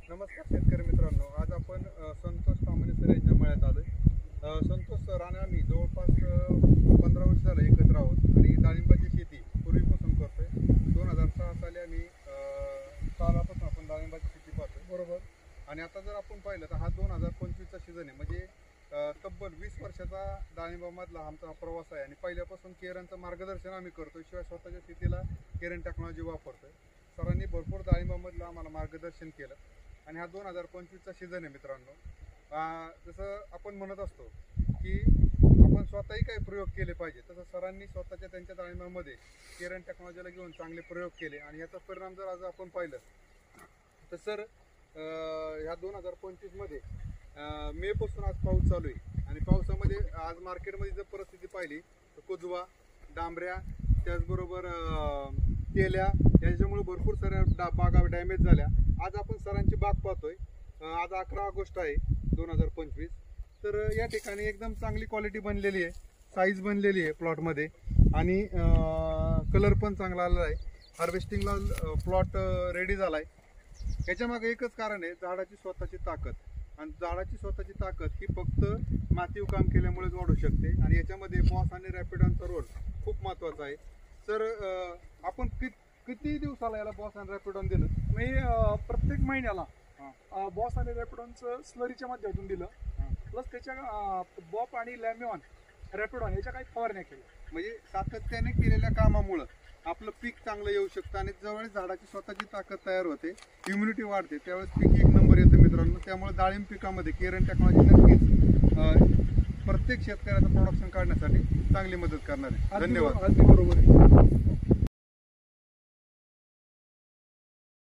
नमस्कार शेतकरी मित्रांनो, आज आपण संतोष तामणे सर यांच्या मळ्यात आलोय। संतोष सर आणि आम्ही जवळपास 15 वर्ष झालं एकत्र आहोत आणि डाळिंबाची शेती पूर्वीपासून करतोय। 2006 साली आम्ही सालापासून आपण डाळिंबाची शेती पाहतोय, बरोबर। आणि आता जर आपण पाहिलं तर हा 2025चा सीझन आहे, म्हणजे तब्बल 20 वर्षाचा डाळिंबामधला आमचा प्रवास आहे। आणि पहिल्यापासून केरनचं मार्गदर्शन आम्ही करतोय, शिवाय स्वतःच्या शेतीला केरन टेक्नॉलॉजी वापरतोय। सरांनी भरपूर डाळिंबामधलं आम्हाला मार्गदर्शन केलं आणि हा 2025चा सीझन आहे मित्रांनो। जसं आपण म्हणत असतो की आपण स्वतःही काही प्रयोग केले पाहिजे, तसं सरांनी स्वतःच्या त्यांच्या डाळिंबामध्ये केरन टेक्नॉलॉजीला घेऊन चांगले प्रयोग केले आणि याचा परिणाम जर आज आपण पाहिलं तर सर ह्या 2025मध्ये मे पासून आज पाऊस चालू आहे आणि पावसामध्ये आज मार्केटमध्ये जर परिस्थिती पाहिली तर कुजवा, डांबऱ्या, त्याचबरोबर तेल्या याच्यामुळे भरपूर साऱ्या बागा डॅमेज झाल्या। आज आपण सरांची बाग पाहतोय। आज 11 ऑगस्ट आहे 2025। तर या ठिकाणी एकदम चांगली क्वालिटी बनलेली आहे, साईज बनलेली आहे प्लॉटमध्ये आणि कलर पण चांगला आलेला आहे। हार्वेस्टिंगला प्लॉट रेडी झाला आहे। याच्यामागे एकच कारण आहे, झाडाची स्वतःची ताकद। आणि झाडाची स्वतःची ताकद ही फक्त मातीव काम केल्यामुळेच वाढू शकते आणि याच्यामध्ये बॉस आणि रॅपिडॉनचा रोल खूप महत्त्वाचा आहे। सर आपण किती दिवसाला याला बॉस आणि रॅपिडॉन दिलं? मी प्रत्येक महिन्याला बॉस आणि रॅपिडॉनचं स्लरीच्या माध्यमातून दिलं, प्लस त्याच्या बॉप आणि लॅम्युऑन रॅपिडॉन याच्या काही फवारण्या केल्या। म्हणजे सातत्याने केलेल्या कामामुळं आपलं पीक चांगलं येऊ शकतं आणि ज्यावेळेस झाडाची स्वतःची ताकद तयार होते, इम्युनिटी वाढते, त्यावेळेस पीक 1 नंबर येतं मित्रांनो। त्यामुळे डाळिंब पिकामध्ये केरन टेक्नॉलॉजी नक्कीच प्रत्येक शेतकऱ्याचं प्रोडक्शन काढण्यासाठी चांगली मदत करणार आहे। धन्यवाद। अगदी बरोबर आहे।